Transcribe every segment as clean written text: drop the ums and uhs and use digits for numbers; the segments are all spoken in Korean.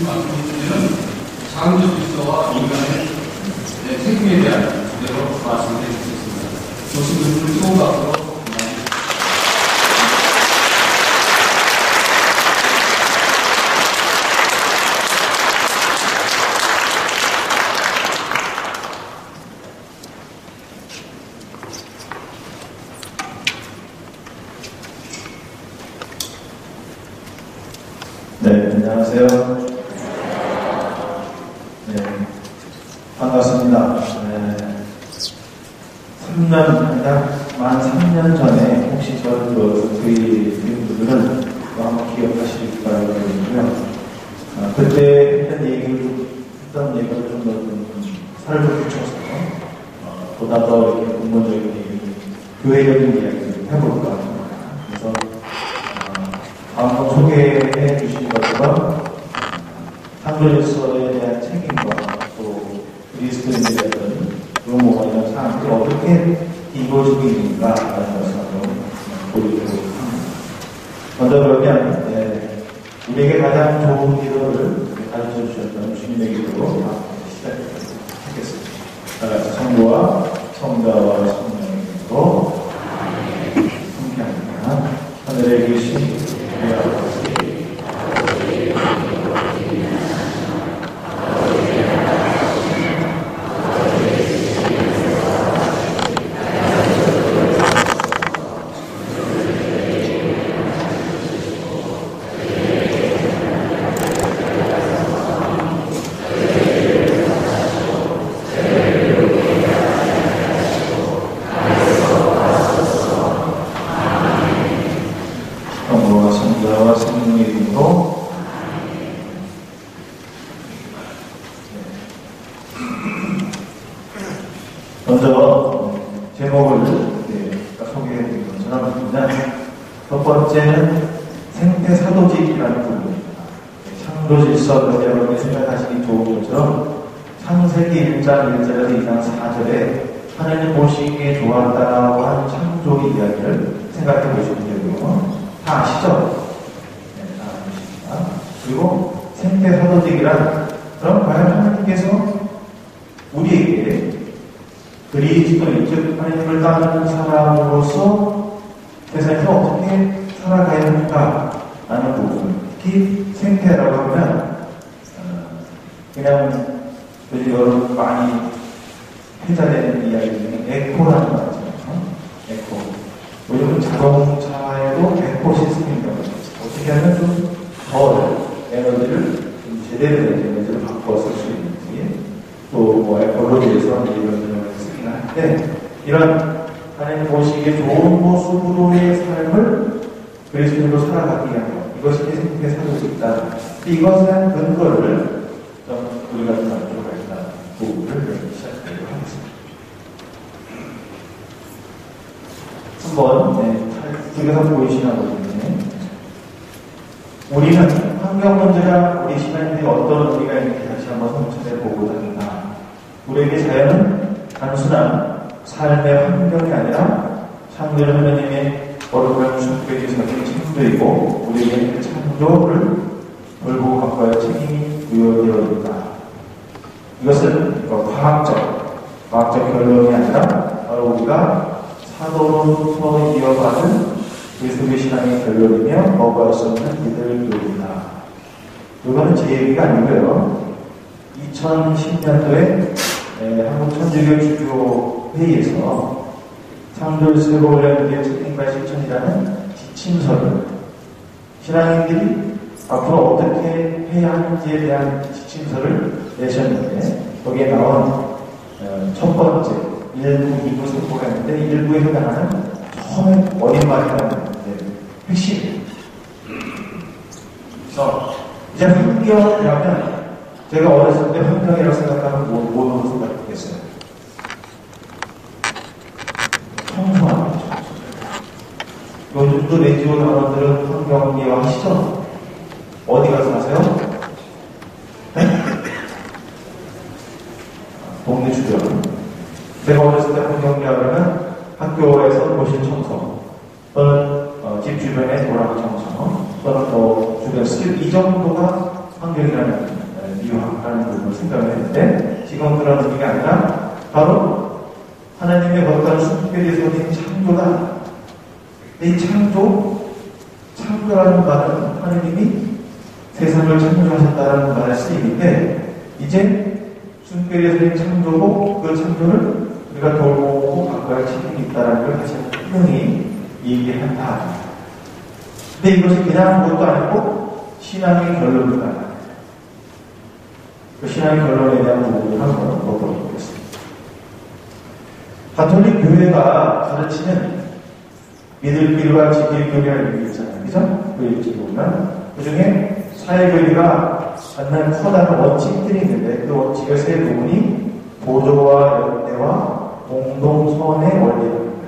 말씀드리는 창조 질서와 인간의 생명에 대한 주제로 말씀을 드리겠습니다. 오신 분들 좋은 박수로 네, 안녕하세요. 네, 반갑습니다. 네, 3년, 만 3년 전에 혹시 저를 그분들은 한번 기억하시길 바라고요. 그때 했던 얘기를 좀 더 살을 붙여서 보다 더 이렇게 근본적인 얘기, 교회적인 이야기를 해볼까 합니다. 그래서 방금 소개해 주신 것처럼 창조질서에 대한 책임과 또 그리스도인에 대한 의무와 이런 사항들이 어떻게 이루어지고 있는가라는 것을 한번 보여드리도록 합니다. 먼저 그러면 우리에게 가장 좋은 기도를 가르쳐 주셨던 주님의 기도로 시작하겠습니다. 따라서 성부와 성자와 성령의 기도로 함께합니다. 하늘에 계신 먼저 제목을 소개해드린 것처럼 첫 번째는 생태사도직이라는 부분입니다. 창조질서 여러분이 생각하시기 좋은 것처럼 창세기 1장 1절에서 2장 4절에 하나님 보시기에 좋았다고 한 창조 이야기를 생각해 보시면 되고요. 다 아시죠? 네, 다 아십니다. 그리고 생태사도직이란 그럼 과연 하나님께서 우리에게 그리스도인, 즉 하나님을 따르는 사람으로서 세상에서 어떻게 살아가야 하는가라는 부분, 특히 생태라고 하면 그냥 요즘 여러분 많이 회자되는 이야기 중에 에코라는 거 있잖아요. 에코. 요즘은 자동차에도 에코 시스템이라고 해요. 어떻게 하면 좀 덜 에너지를 좀 제대로 된 에너지를 바꿔 쓸 수 있는지, 또 에콜로지에서 이런 네, 이런 하나님 보시기에 좋은 모습으로의 삶을 그리스도인으로 살아가기 위한 것, 이것이 생태 사도직이다. 이것에 대한 근거를 좀 우리가 좀 알 필요가 있다는 부분을 시작하도록 하겠습니다. 한번 쪽에서 보이시나 보시는데, 우리는 환경 문제가 우리 시간인데 어떤 의미가 있는지 다시 한번 성찰해 보고자 합니다. 우리에게 자연은 단순한 삶의 환경이 아니라 창조주 하나님의 거룩한 축복의 기사적인 창조이고 우리에게 그 창조를 돌보고 바꿔야 할 책임이 부여되어 있다. 이것은 과학적 결론이 아니라 바로 우리가 사도로부터 이어받은 그리스도의 신앙의 결론이며 거부할 수 없는 기들교입니다. 이거는 제 얘기가 아니고요. 2010년도에 한국천주교 주교회의에서 창조질서로 올려놓은 책임과 실천이라는 지침서를 신앙인들이 앞으로 어떻게 해야 하는지에 대한 지침서를 내셨는데 거기에 나온 첫 번째 1부, 2부, 3부가 있는데 1부에 해당하는 처음에 어린 말이라는 핵심. 그래서 이제 환경이라면 제가 어렸을 때 환경이라고 생각하면 뭐로 생각했겠어요? 청소하는 거죠. 요즘도 내지오 단원들은 환경미화 하시죠? 어디 가서 하세요? 네? 동네 주변. 제가 어렸을 때 환경미화를 학교에서 도시 청소, 또는 집 주변의 도랑 청소, 또는 뭐 주변 습, 이 정도가 환경이라는 창조라는 말은 하느님이 세상을 창조하셨다는 말의 쓰임인데, 이제 순결의 선생님 창조고 그 창조를 우리가 돌보고 바꿔야 할 책임이 있다는 걸 다시 분명히 얘기한다. 근데 이것이 그냥 것도 아니고 신앙의 결론이다. 그 신앙의 결론에 대한 부분을 한번 보도록 하겠습니다. 가톨릭 교회가 가르치는 믿을 길과 지킬 교리라는 게 있잖아요. 그죠? 그 일찍 보면 그 중에 사회교리가 갖는 커다란 원칙들이 있는데 그 원칙의 세 부분이 보조와 연대와 공동선의 원리입니다.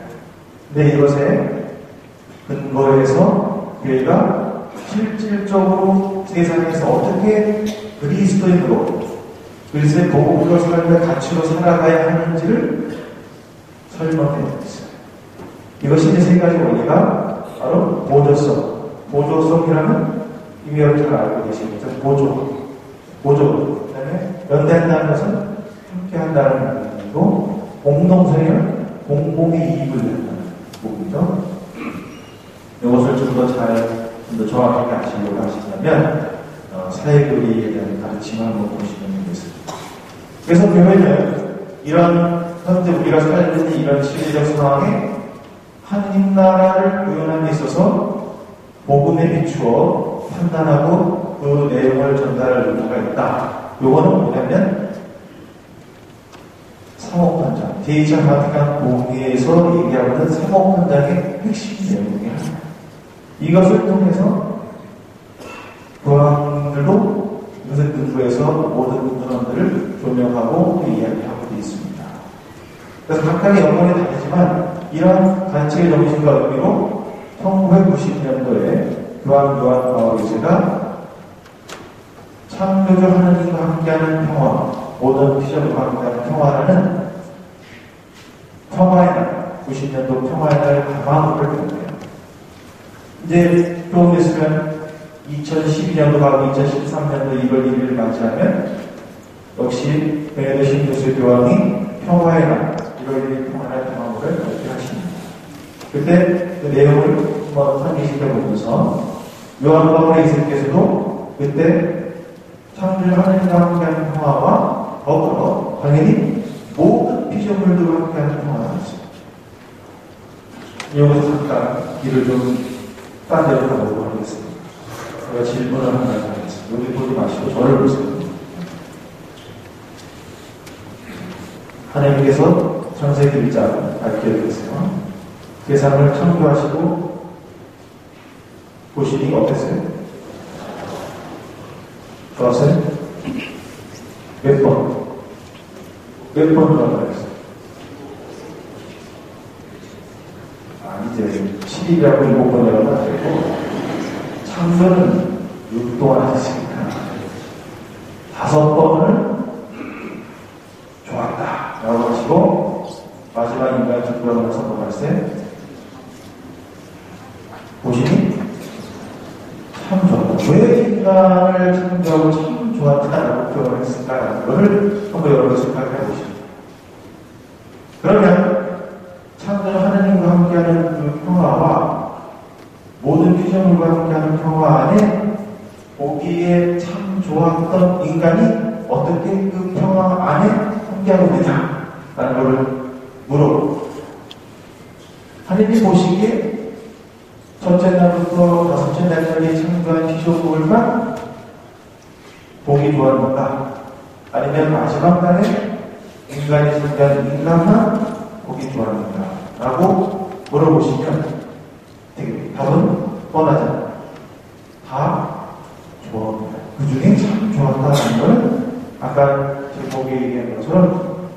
근데 이것에 근거해서 교회가 실질적으로 세상에서 어떻게 그리스도인으로 그리스도의 복음으로 삶의 가치로 살아가야 하는지를 설명해 있어요. 이것이 이제 세 가지 원리가 바로 보조성. 보조성이라는 이미 여러분 잘 알고 계시겠죠? 보조. 그 다음에 연대한다는 것은 함께 한다는 의미고, 공동성은 공공의 이익을 위한 부분이죠. 이것을 좀 더 정확하게 아시려고 하시려면, 사회교리에 대한 가르침을 한번 보시면 되겠습니다. 그래서 교회는 이런, 현재 우리가 살고 있는 이런 시대적 상황에 하느님 나라를 구현함에 있어서 복음에 비추어 판단하고 그 내용을 전달할 의무가 있다. 요거는 뭐냐면 사목헌장, 제2차 바티칸 공의에서 얘기하고 있는 사목헌장의 핵심 내용이 하나입니다. 이것을 통해서 교황들도 이것을 근거해서 모든 문헌들을 조명하고 이야기하고 있습니다. 그래서 각각의 연관이 다르지만 이런 가치의 정신과 의미로 1990년도에 교황 요한 바울 2세가 창조주 하나님과 함께하는 평화, 모든 피조물과 함께하는 평화라는 평화의 날, 90년도 평화의 날 가방을 펴고요. 이제 조금 있으면 2012년도 가고 2013년도 1월 1일을 맞이하면 역시 베네딕토 16세 교황이 평화의 날, 1월 1일 평화의 가방을 발표하십니다. 그때 그 내용을 한번 상기시켜보면서 요한 바울 2세께서도 그때 창조주 하나님과 함께하는 평화와 더불어 당연히 모든 피조물들과 함께하는 평화가 있습니다. 여기서 잠깐 길을 좀 딴 데로 가보도록 하겠습니다. 제가 질문을 하나 하겠습니다. 여기 보지 마시고 저를 보세요. 하나님께서 창세기 1장 밝혀드렸어요. 세상을 창조하시고 보시니 어땠어요? 좋았어요? 몇 번? 몇 번 좋아하셨어요? 이제 10일이라고 7번이라고 하시고 창조는 6 동안 하셨으니까 5번을 좋았다 라고 하시고 마지막 인간이 죽고 나서 뭐하셨어요? 보시니 참 좋았다. 왜 인간을 창조하고 참 좋았다라고 표현을 했을까라는 것을 한번 여러분 생각해 보십시오. 그러면 창조주 하나님과 함께하는 그 평화와 모든 피조물과 함께하는 평화 안에 보기에 참 좋았던 인간이 어떻게 그 평화 안에 함께하고 있느냐라는 것을 물어보고, 하나님이 보시기에 첫째 날부터 5째 날까지 창조한 피조물만 보기 좋았는가, 아니면 마지막 날에 인간이 창조한 인간만 보기 좋았는가 라고 물어보시면 되게 답은 뻔하잖아요. 다 좋아합니다. 그 중에 참 좋았다는 걸 아까 제목에 얘기한 것처럼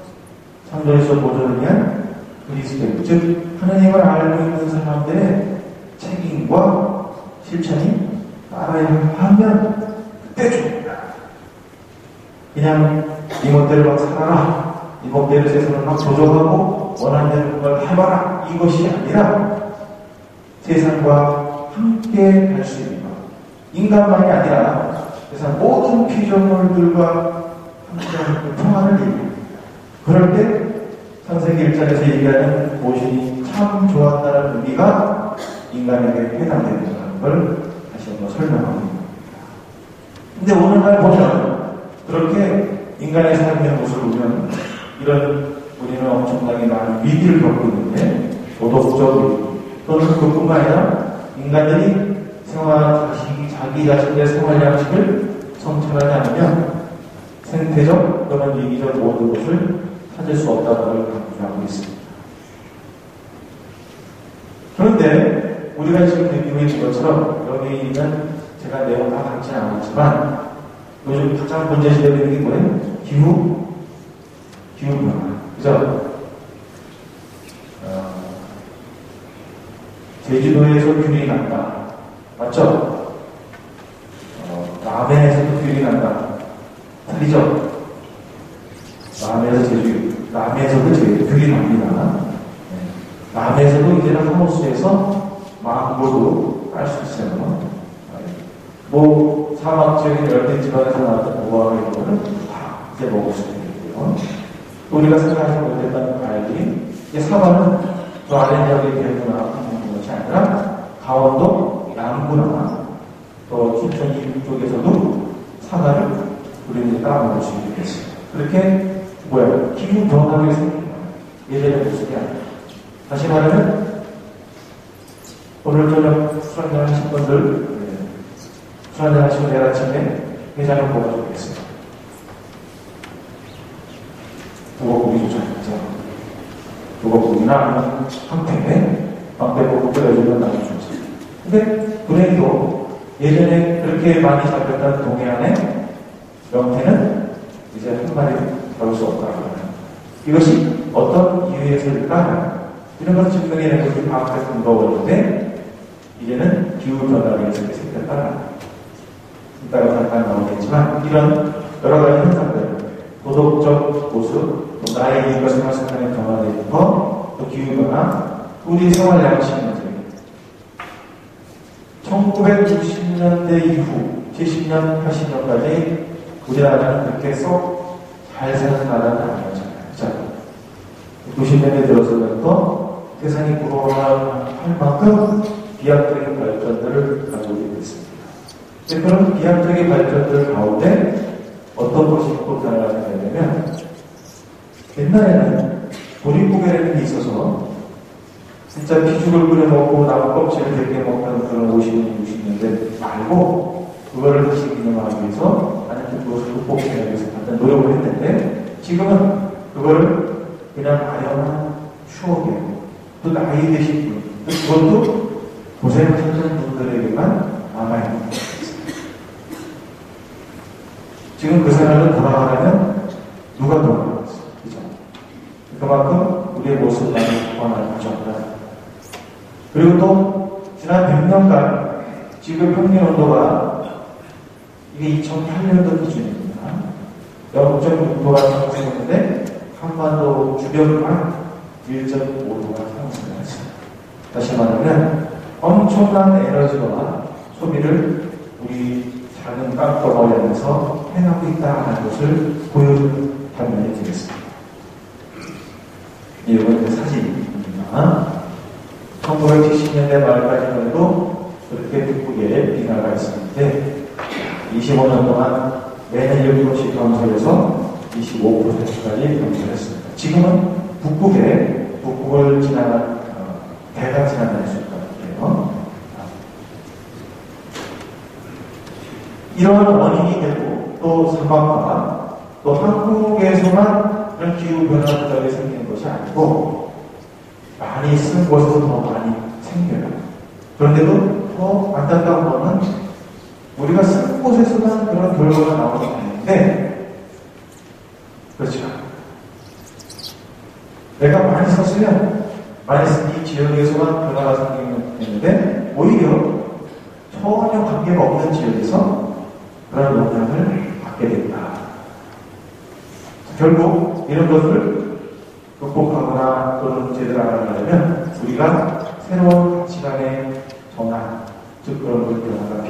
창조에서 보존을 위한 그리스도인, 즉 하나님을 알고 있는 사람들의 책임과 실천이 따라야 하면 그때 좋습니다. 그냥 이것대로 막 살아라, 이것대로 세상을 막 조정하고 원하는 걸 해봐라, 이것이 아니라 세상과 함께 갈 수 있는 것, 인간만이 아니라 세상 모든 피조물들과 함께하는 평화를 얘기합니다. 그럴 때 창세기 1장에서 얘기하는 모신이 참 좋았다는 의미가 인간에게 해당된다는 걸 다시 한번 설명하고 있습니다. 근데 오늘날 보면 그렇게 인간의 삶의 모습을 보면 우리는 엄청나게 많은 위기를 겪고 있는데 도덕적 위기 또는 그뿐만 아니라 인간들이 자기 자신의 생활 양식을 성찰하지 않으면 생태적 또는 위기적 모든 것을 찾을 수 없다는 걸 강조하고 있습니다. 그런데 우리가 지금 느끼고 있는 것처럼 여기 있는 제가 내용 다 같지는 않았지만 요즘 가장 문제시되고 있는 게 뭐예요? 기후변화. 그죠? 제주도에서 균이 난다. 맞죠? 남해에서도 균이 난다. 틀리죠? 남해에서도 균이 납니다. 네. 남해에서도 이제는 하우스에서 망고도 깔 수 있어요. 사막 지역의 열대 지방에서 나왔던 무화과 이런 거는 다 이제 먹을 수 있고요. 또 우리가 생각하지 못했던 과일이 사과는 저 아래 지역의 대구나 있는 것이 아니라 강원도 남부나 또 춘천 이쪽에서도 사과를 우리는 따먹을 수 있게 됐습니다. 그렇게 기후 변화가 생깁니다. 예전의 모습이 아니라. 다시 말하면 오늘 저녁 술 한잔 하신 분들 술 한잔 하시고 내일 아침에 회장을 보고 좋겠습니다. 두꺼국이 좋지 않죠. 두꺼국이나 황태국 끓여주면 나도 좋지. 근데 불행히도 예전에 그렇게 많이 잡혔던 동해안의 명태는 이제 한 마리 잡을 수 없다고 합니다. 이것이 어떤 이유에서일까? 이런 것을 증명해내는 것이 과학적 근거가 있는데 이제는 기후변화가 이렇게 생겼다. 이따가 잠깐 나오겠지만 이런 여러 가지 현상들, 도덕적 모습, 또 나의 이익과 생활습관의 변화되는 것, 또 기후변화, 우리 생활 양식 문제. 1960년대 이후 70년, 80년까지 우리나라는 그렇게 썩 잘 사는 나라는 아니었잖아요. 그죠? 90년대 들어서부터 세상이 부러워할 만큼 비약적인 발전들을 가지고 있습니다. 그런 비약적인 발전들 가운데 어떤 것이 또 달라지게 되냐면 옛날에는 보릿고개라는 게 있어서 진짜 피죽을 끓여 먹고 나무 껍질을 벗겨 먹는 그런 50년대 말고 그거를 다시 기능하기 위해서 하나님 그것을 극복해내기 위해서 같은 노력을 했는데 지금은 그거를 그냥 아련한 추억이에요. 또 나이 드신 분, 그것도 고생하셨던 분들에게만 남아있는 거예요. 지금 그 생활을 돌아가려면 누가 돌아가겠어요? 그죠? 그만큼 우리의 모습을 많이 변화하죠. 그리고 또 지난 100년간 지금 평년 온도가 이게 2008년도 기준입니다. 0.6도가 상승했는데 한반도 주변만 1.5도가 상승했어요. 다시 말하면 엄청난 에너지와 소비를 우리 작은 땅덩어리 안에서 행하고 있다는 것을 보여주는 장면이 되겠습니다. 이건 사진입니다. 1970년대 말까지만 해도 그렇게 북극에 빙하가 있었는데 25년 동안 매년 1%씩 감소해서 25%까지 감소했습니다. 지금은 북극을 지나간 배가 지나다닐 수 있다고 해요. 이런 원인이 되고 또 사막화 또 한국에서만 그런 기후변화들이 생기는 것이 아니고 많이 쓴 곳에서 더 많이 생겨요. 그런데도 더 안타까운 거는 우리가 쓴 곳에서만 그런 결과가 나오는 게 아닌데 그렇죠. 내가 많이 썼으면 많이 쓴 이 지역에서만 변화가 생기는데 오히려 전혀 관계가 없는 지역에서 그런 영향을 받게 된다. 결국 이런 것을 극복하거나 또는 제대로 알아가려면 우리가 새로운 가치관의 전환, 즉 그런 변화가